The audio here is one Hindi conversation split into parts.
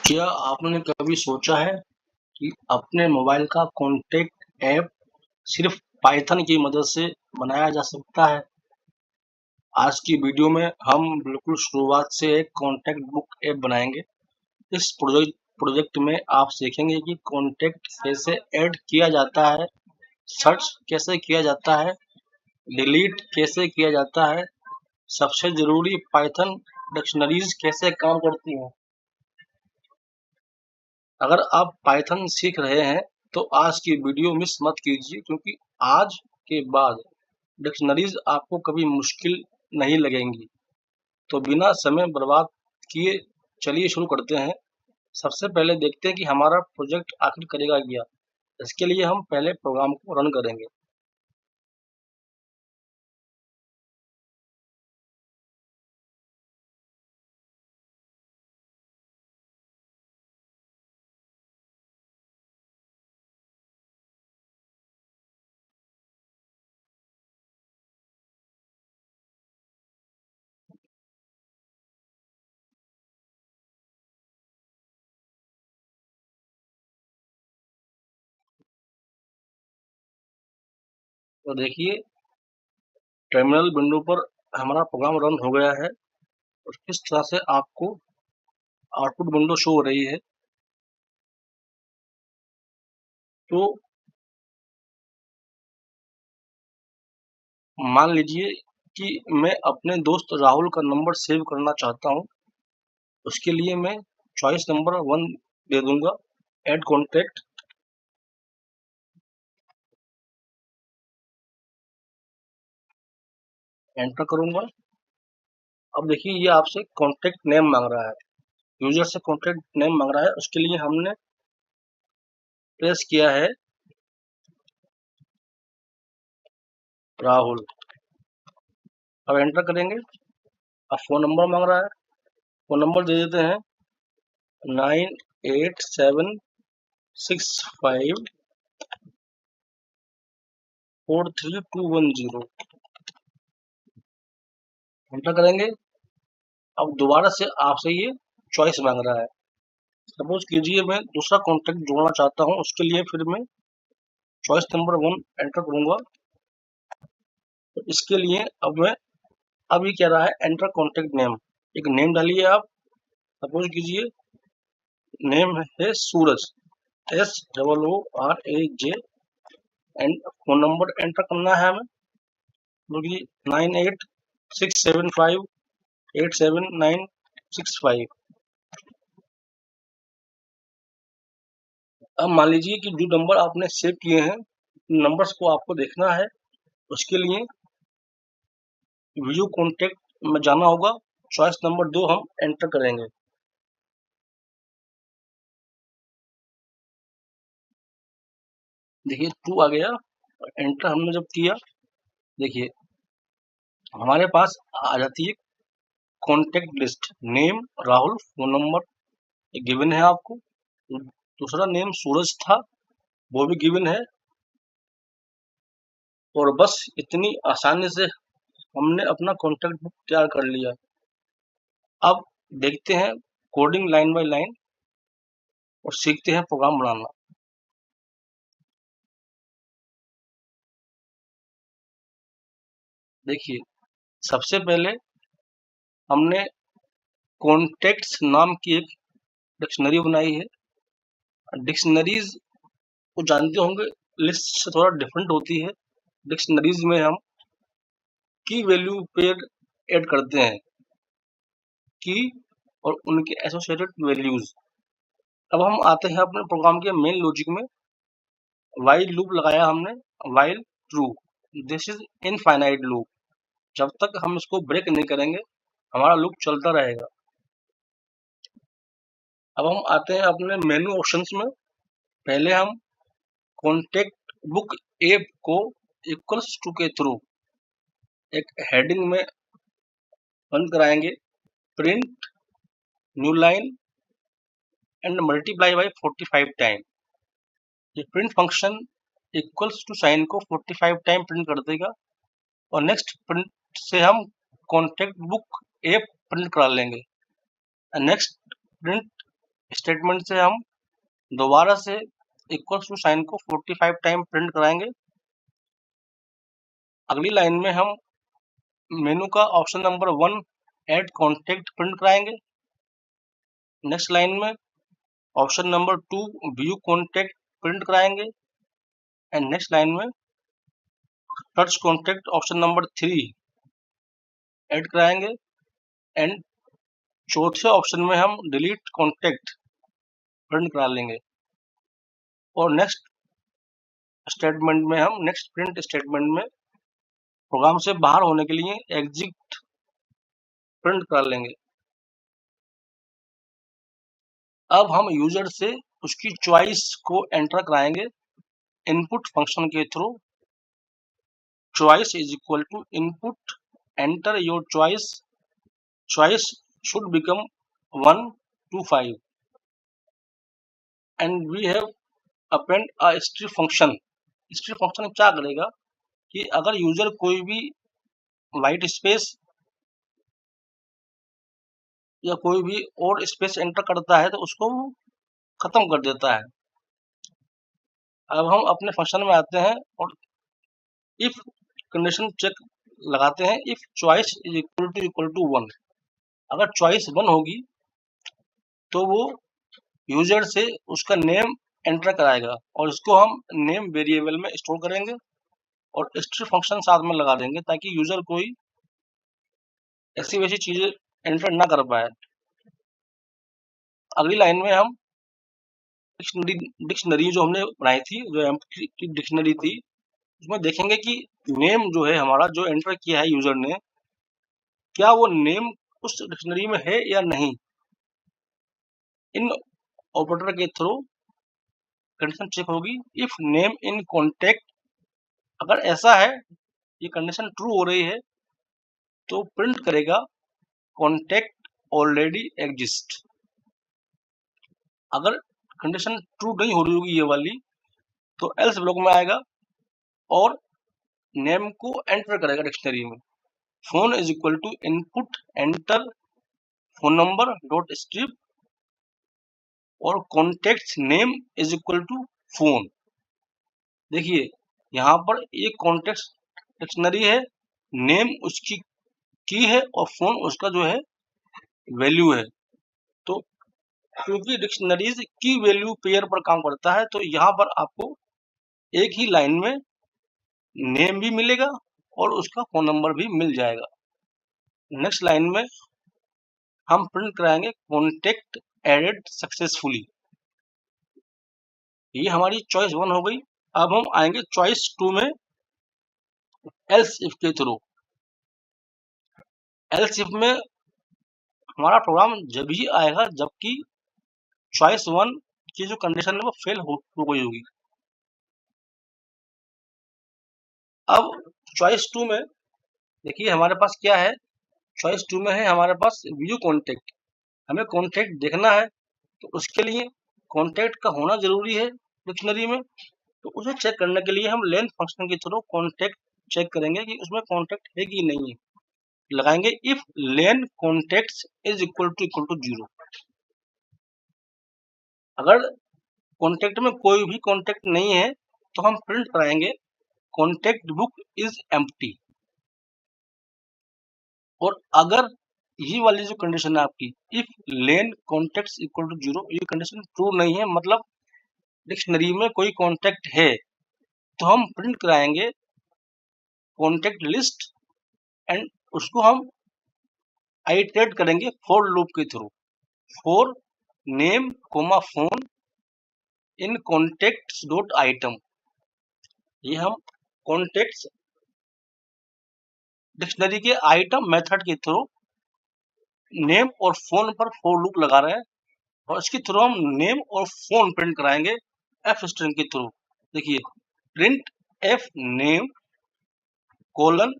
क्या आपने कभी सोचा है कि अपने मोबाइल का कॉन्टैक्ट ऐप सिर्फ पाइथन की मदद से बनाया जा सकता है? आज की वीडियो में हम बिल्कुल शुरुआत से एक कॉन्टैक्ट बुक ऐप बनाएंगे। इस प्रोजेक्ट में आप सीखेंगे कि कॉन्टैक्ट कैसे ऐड किया जाता है, सर्च कैसे किया जाता है, डिलीट कैसे किया जाता है, सबसे जरूरी पाइथन डिक्शनरीज कैसे काम करती हैं। अगर आप पाइथन सीख रहे हैं तो आज की वीडियो मिस मत कीजिए, क्योंकि आज के बाद डिक्शनरीज आपको कभी मुश्किल नहीं लगेंगी। तो बिना समय बर्बाद किए चलिए शुरू करते हैं। सबसे पहले देखते हैं कि हमारा प्रोजेक्ट आखिर करेगा क्या। इसके लिए हम पहले प्रोग्राम को रन करेंगे। तो देखिए, टर्मिनल विंडो पर हमारा प्रोग्राम रन हो गया है और किस तरह से आपको आउटपुट विंडो शो हो रही है। तो मान लीजिए कि मैं अपने दोस्त राहुल का नंबर सेव करना चाहता हूँ। उसके लिए मैं चॉइस नंबर 1 दे दूंगा, ऐड कॉन्टैक्ट। एंटर करूंगा। अब देखिए, ये आपसे कॉन्टैक्ट नेम मांग रहा है, यूजर से कॉन्टैक्ट नेम मांग रहा है। उसके लिए हमने प्रेस किया है राहुल। अब एंटर करेंगे। अब फोन नंबर मांग रहा है, फोन नंबर दे देते हैं 9876543210। एंटर करेंगे। अब दोबारा से आपसे ये चॉइस मांग रहा है। सपोज कीजिए मैं दूसरा कॉन्टैक्ट जोड़ना चाहता हूँ। उसके लिए फिर मैं चॉइस नंबर 1 एंटर करूंगा। तो इसके लिए अब ये कह रहा है एंटर कॉन्टैक्ट नेम। एक नेम डालिए आप। सपोज कीजिए नेम है सूरज, SOORAJ। And phone number enter करना है हमें, जो कि 9867587965। अब मान लीजिए कि जो नंबर आपने सेव किए हैं, नंबर्स को आपको देखना है। उसके लिए व्यू कॉन्टैक्ट में जाना होगा। चॉइस नंबर 2 हम एंटर करेंगे। देखिए 2 आ गया। एंटर हमने जब किया, देखिए हमारे पास आ जाती है contact list. Name Rahul, phone number given है आपको। दूसरा नेम सूरज था, वो भी गिवन है। और बस इतनी आसानी से हमने अपना कॉन्टैक्ट बुक तैयार कर लिया। अब देखते हैं कोडिंग लाइन बाय लाइन और सीखते हैं प्रोग्राम बनाना। देखिए, सबसे पहले हमने कॉन्टैक्ट्स नाम की एक डिक्शनरी बनाई है। डिक्शनरीज को जानते होंगे, लिस्ट से थोड़ा डिफरेंट होती है। डिक्शनरीज में हम की वैल्यू पेयर ऐड करते हैं, की और उनके एसोसिएटेड वैल्यूज। अब हम आते हैं अपने प्रोग्राम के मेन लॉजिक में। वाइल लूप लगाया हमने, while true. This is infinite loop. जब तक हम इसको ब्रेक नहीं करेंगे हमारा लूप चलता रहेगा। अब हम आते हैं अपने मेनू ऑप्शंस में। पहले हम कॉन्टैक्ट बुक ऐप को इक्वल्स टू के थ्रू एक हेडिंग में बंद कराएंगे, print new line and multiply by 45 time. ये print function equals to sign को 45 टाइम प्रिंट कर देगा और नेक्स्ट प्रिंट से हम कॉन्टैक्ट बुक ऐप प्रिंट करा लेंगे। नेक्स्ट प्रिंट स्टेटमेंट से हम दोबारा से इक्वल टू साइन को 45 टाइम प्रिंट कराएंगे। अगली लाइन में हम मेनू का option number 1 add contact print कराएंगे। नेक्स्ट लाइन में option number 2 view contact print कराएंगे एंड नेक्स्ट लाइन में search contact option number 3 add कराएंगे एंड चौथे ऑप्शन में हम डिलीट कॉन्टेक्ट प्रिंट करा लेंगे। और नेक्स्ट स्टेटमेंट में हम नेक्स्ट प्रिंट स्टेटमेंट में प्रोग्राम से बाहर होने के लिए एग्जिट प्रिंट करा लेंगे। अब हम यूजर से उसकी चॉइस को एंटर कराएंगे इनपुट फंक्शन के through. Choice is equal to input enter your choice, choice should become 1 to 5 and we have append a strip function। strip function क्या करेगा कि अगर यूजर कोई भी वाइट स्पेस या कोई भी और स्पेस एंटर करता है तो उसको खत्म कर देता है। अब हम अपने फंक्शन में आते हैं और इफ कंडीशन चेक लगाते हैं। If choice is equal to 1, अगर चॉइस 1 होगी तो वो यूजर से उसका नेम एंटर कराएगा और इसको हम नेम वेरिएबल में स्टोर करेंगे और स्ट्रिप फंक्शन साथ में लगा देंगे ताकि यूजर कोई ऐसी वैसी चीजें एंटर ना कर पाए। अगली लाइन में हम डिक्शनरी जो हमने बनाई थी, जो एम्प्टी की डिक्शनरी थी, उसमें देखेंगे कि नेम जो है हमारा जो एंटर किया है यूजर ने, क्या वो नेम उस डिक्शनरी में है या नहीं। इन ऑपरेटर के थ्रू कंडीशन चेक होगी। इफ नेम इन कॉन्टेक्ट, अगर ऐसा है ये कंडीशन ट्रू हो रही है तो प्रिंट करेगा कॉन्टेक्ट ऑलरेडी एग्जिस्ट। अगर कंडीशन ट्रू नहीं हो रही होगी ये वाली तो एल्स ब्लॉक में आएगा और नेम को एंटर करेगा डिक्शनरी में। Phone is equal to input enter phone number dot strip और contact name is equal to phone. देखिए यहाँ पर एक कॉन्टेक्ट डिक्शनरी है, नेम उसकी की है और फोन उसका जो है वैल्यू है। तो क्योंकि डिक्शनरीज की वैल्यू पेयर पर काम करता है तो यहाँ पर आपको एक ही लाइन में नेम भी मिलेगा और उसका फोन नंबर भी मिल जाएगा। नेक्स्ट लाइन में हम प्रिंट कराएंगे कॉन्टेक्ट एडेड सक्सेसफुली। ये हमारी चॉइस 1 हो गई। अब हम आएंगे चॉइस 2 में एल्स इफ के थ्रू। एल्स इफ में हमारा प्रोग्राम जब ही आएगा जबकि चॉइस 1 की जो कंडीशन है वो फेल हो गई होगी। अब चॉइस 2 में देखिए हमारे पास क्या है। चॉइस 2 में है हमारे पास व्यू कॉन्टेक्ट। हमें कॉन्टेक्ट देखना है तो उसके लिए कॉन्टेक्ट का होना जरूरी है डिक्शनरी में। तो उसे चेक करने के लिए हम लेंथ फंक्शन के थ्रू कॉन्टेक्ट चेक करेंगे कि उसमें कॉन्टेक्ट है कि नहीं है। लगाएंगे if len contact is equal to 0। अगर कॉन्टेक्ट में कोई भी कॉन्टेक्ट नहीं है तो हम प्रिंट कराएंगे कॉन्टेक्ट बुक इज एम्प्टी। और अगर ये वाली जो कंडीशन है आपकी if len contact equal to 0, ये कंडीशन ट्रू नहीं है, मतलब डिक्शनरी में कोई कॉन्टेक्ट है, तो हम प्रिंट कराएंगे कॉन्टेक्ट लिस्ट एंड उसको हम आइटरेट करेंगे फॉर लूप के through. For name comma phone in contacts dot item. ये हम कॉन्टेक्ट्स डिक्शनरी के आइटम मेथड के थ्रू नेम और फोन पर फॉर लूप लगा रहे हैं और इसके थ्रू हम नेम और फोन प्रिंट कराएंगे एफ स्ट्रिंग के थ्रू। देखिए print f name colon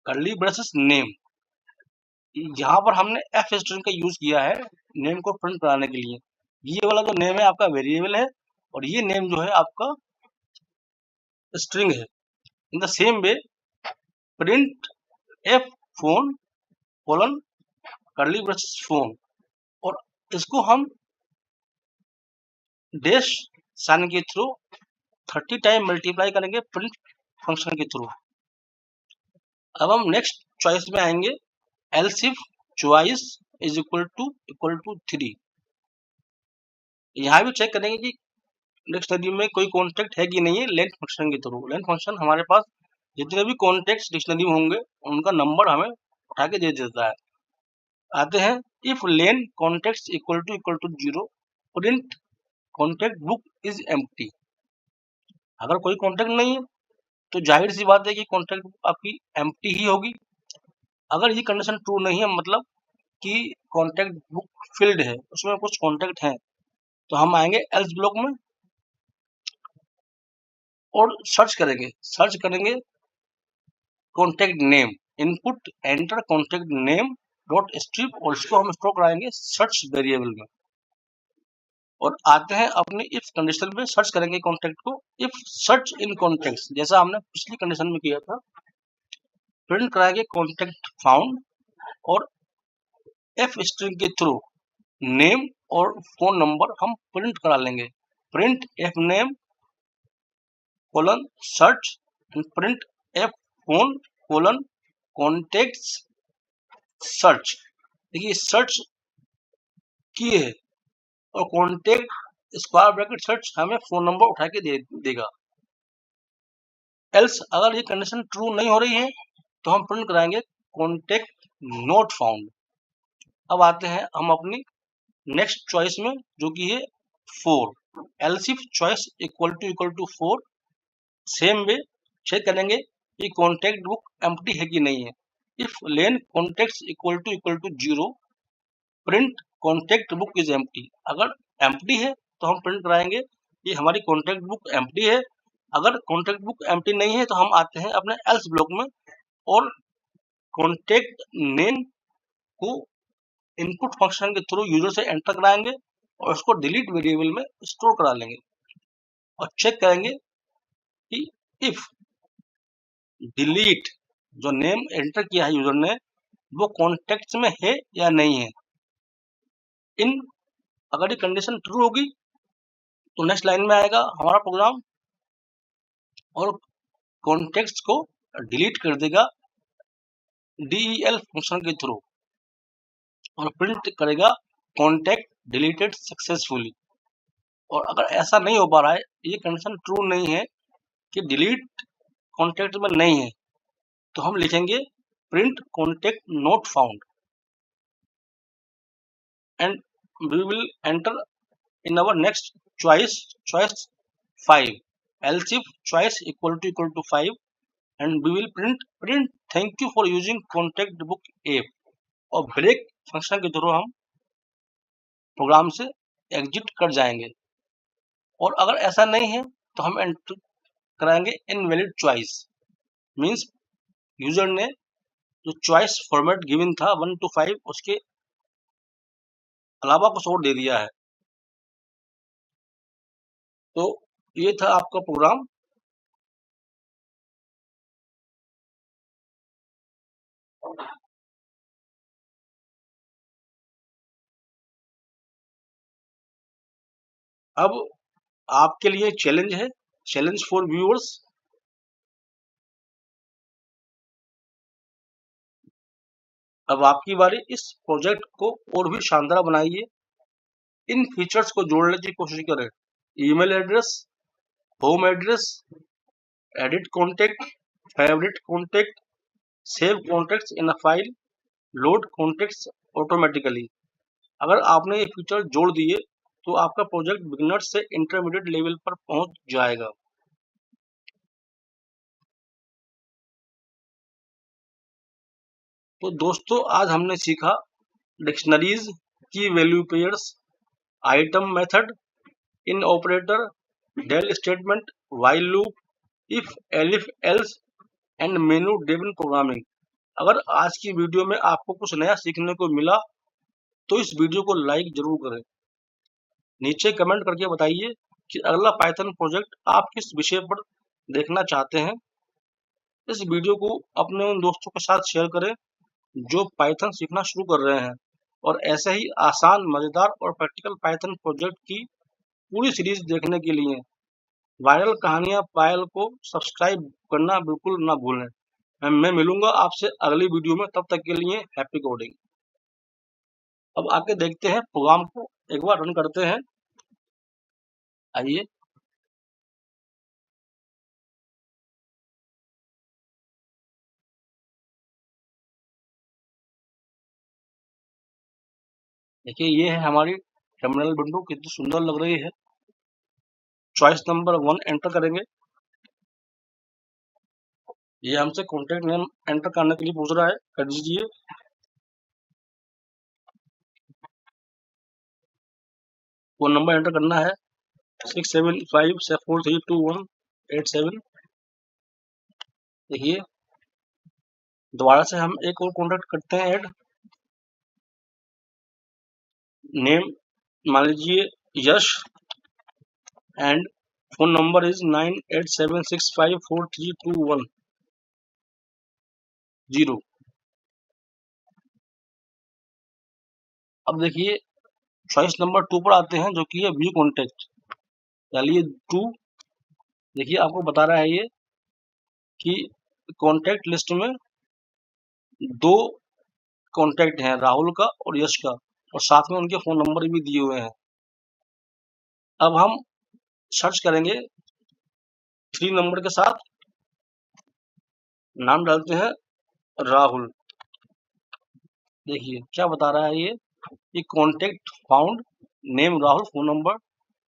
curly braces name. यहाँ पर हमने एफ स्ट्रिंग का यूज किया है नेम को प्रिंट कराने के लिए। ये वाला जो नेम है आपका वेरिएबल है और ये नेम जो है आपका स्ट्रिंग है। In the same way print f phone colon curly braces phone, और इसको हम डैश साइन के थ्रू 30 टाइम मल्टीप्लाई करेंगे प्रिंट फंक्शन के थ्रू। अब हम नेक्स्ट चॉइस में आएंगे, else if choice is equal to 3। यहाँ भी चेक करेंगे कि डिक्शनरी में कोई कॉन्टेक्ट है कि नहीं है लेंथ फंक्शन के थ्रू। लेंथ फंक्शन हमारे पास जितने भी कॉन्टेक्ट्स डिक्शनरी में होंगे उनका नंबर हमें उठा के दे देता है। आते हैं, if len contacts equal to 0 print contact book is empty. अगर कोई कॉन्टेक्ट नहीं है तो जाहिर सी बात है कि कॉन्टेक्ट बुक आपकी एम्प्टी ही होगी। अगर ये कंडीशन ट्रू नहीं है, मतलब कि कॉन्टेक्ट बुक फिल्ड है, उसमें कुछ कॉन्टेक्ट हैं, तो हम आएंगे एल्स ब्लॉक में और सर्च करेंगे contact name, input enter contact name dot strip, और इसको हम स्टोर कराएंगे सर्च वेरिएबल में। और आते हैं अपने इफ कंडीशन में, सर्च करेंगे कॉन्टेक्ट को। इफ सर्च इन कॉन्टेक्ट, जैसा हमने पिछली कंडीशन में किया था, प्रिंट कराएंगे कॉन्टेक्ट फाउंड और एफ स्ट्रिंग के थ्रू नेम और फोन नंबर हम प्रिंट करा लेंगे। Print f name colon search and print f phone colon contacts search. देखिए सर्च किए है और कॉन्टेक्ट स्क्वायर ब्रैकेट सर्च हमें फोन नंबर उठा के देगा। एल्स अगर ये कंडीशन ट्रू नहीं हो रही है तो हम प्रिंट कराएंगे कॉन्टेक्ट नॉट फाउंड। अब आते हैं हम अपनी नेक्स्ट चॉइस में, जो कि है 4। Else if choice equal to 4, same way check करेंगे कि कॉन्टेक्ट बुक एम्प्टी है कि नहीं है। If len contacts equal to 0 print contact book is empty. अगर एम्प्टी है तो हम प्रिंट कराएंगे कि हमारी कॉन्टेक्ट बुक एम्प्टी है। अगर कॉन्टेक्ट बुक एम्प्टी नहीं है तो हम आते हैं अपने एल्स ब्लॉक में और कॉन्टेक्ट नेम को इनपुट फंक्शन के थ्रू यूजर से एंटर कराएंगे और उसको डिलीट वेरिएबल में स्टोर करा लेंगे और चेक करेंगे कि इफ डिलीट जो नेम एंटर किया है यूजर ने वो कॉन्टेक्ट में है या नहीं है। इन अगर ये कंडीशन ट्रू होगी तो नेक्स्ट लाइन में आएगा हमारा प्रोग्राम और कॉन्टेक्स्ट को डिलीट कर देगा del फंक्शन के थ्रू और प्रिंट करेगा कॉन्टेक्ट डिलीटेड सक्सेसफुली। और अगर ऐसा नहीं हो पा रहा है, ये कंडीशन ट्रू नहीं है कि डिलीट कॉन्टेक्ट में नहीं है, तो हम लिखेंगे print contact not found and we will enter in our next choice 5। else if choice equal to 5 and we will print thank you for using contact book app। और ब्रेक फंक्शन के थ्रू हम प्रोग्राम से एग्जिट कर जाएंगे। और अगर ऐसा नहीं है तो हम एंटर कराएंगे इनवैलिड चॉइस, मींस यूजर ने जो चॉइस फॉर्मेट गिवन था 1 to 5 उसके अलावा कुछ और दे दिया है। तो ये था आपका प्रोग्राम। अब आपके लिए चैलेंज है, चैलेंज फॉर व्यूअर्स। अब आपकी बारी, इस प्रोजेक्ट को और भी शानदार बनाइए। इन फीचर्स को जोड़ने की कोशिश करें। Email address, home address, edit contact, favourite contact, save contacts in a file, load contacts automatically. अगर आपने ये फीचर जोड़ दिए तो आपका प्रोजेक्ट बिगिनर से इंटरमीडिएट लेवल पर पहुंच जाएगा। तो दोस्तों आज हमने सीखा dictionaries, key value pairs, item method, in operator, del statement, while loop, if, elif, else and menu driven programming. अगर आज की वीडियो में आपको कुछ नया सीखने को मिला तो इस वीडियो को लाइक जरूर करें। नीचे कमेंट करके बताइए कि अगला पाइथन प्रोजेक्ट आप किस विषय पर देखना चाहते हैं। इस वीडियो को अपने उन दोस्तों के साथ शेयर करें जो पाइथन सीखना शुरू कर रहे हैं। और ऐसे ही आसान, मजेदार और प्रैक्टिकल पाइथन प्रोजेक्ट की पूरी सीरीज देखने के लिए वायरल कहानियां पायल को सब्सक्राइब करना बिल्कुल ना भूलें। मैं मिलूंगा आपसे अगली वीडियो में, तब तक के लिए हैप्पी कोडिंग। अब आके देखते हैं प्रोग्राम को, एक बार रन करते हैं। आइए, देखिए ये है हमारी टर्मिनल विंडो, कितनी सुंदर लग रही है। चॉइस नंबर 1 एंटर करेंगे। ये हमसे कॉन्टैक्ट नेम एंटर करने के लिए पूछ रहा है, कर दीजिए। फोन नंबर एंटर करना है 6757432187। देखिए दोबारा से हम एक और कॉन्टैक्ट करते हैं ऐड। नेम मान लीजिए यश एंड फोन नंबर इज 9876543210। अब देखिए चॉइस नंबर 2 पर आते हैं, जो कि है व्यू कॉन्टैक्ट। डालिए 2। देखिए आपको बता रहा है ये कि कॉन्टैक्ट लिस्ट में 2 कॉन्टैक्ट हैं, राहुल का और यश का, और साथ में उनके फोन नंबर भी दिए हुए हैं। अब हम सर्च करेंगे 3 नंबर के साथ, नाम डालते हैं राहुल। देखिए क्या बता रहा है ये contact found, name Rahul, phone number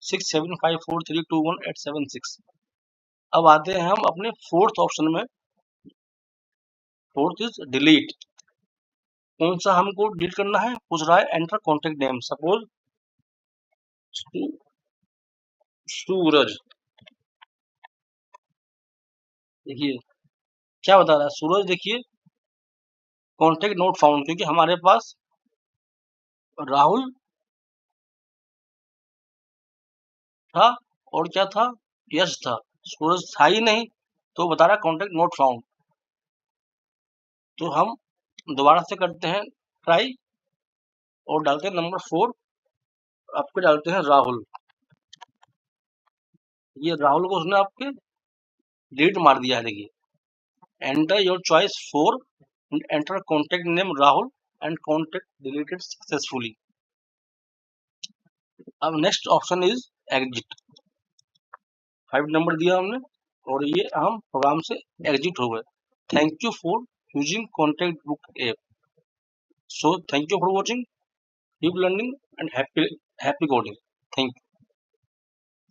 6754321876। अब आते हैं हम अपने फोर्थ ऑप्शन में। Fourth is delete. कौन सा हमको डिलीट करना है, पूछ रहा है एंटर कॉन्टैक्ट नेम। सपोज सूरज। देखिए क्या बता रहा है सूरज। देखिए कॉन्टैक्ट नोट फाउंड, क्योंकि हमारे पास राहुल था और क्या था, यश था, सूरज था ही नहीं, तो बता रहा है कॉन्टैक्ट नोट फाउंड। तो हम दोबारा से करते हैं ट्राई और डालते हैं नंबर 4, आपके डालते हैं राहुल। ये राहुल को उसने आपके डिलीट मार दिया है। देखिए enter your choice 4 and enter contact name Rahul and contact deleted successfully. अब next option is exit. 5 number दिया हमने और ये हम प्रोग्राम से एग्जिट हो गए। Thank you for using contact book app. So thank you for watching. Keep learning and happy coding. Thank you.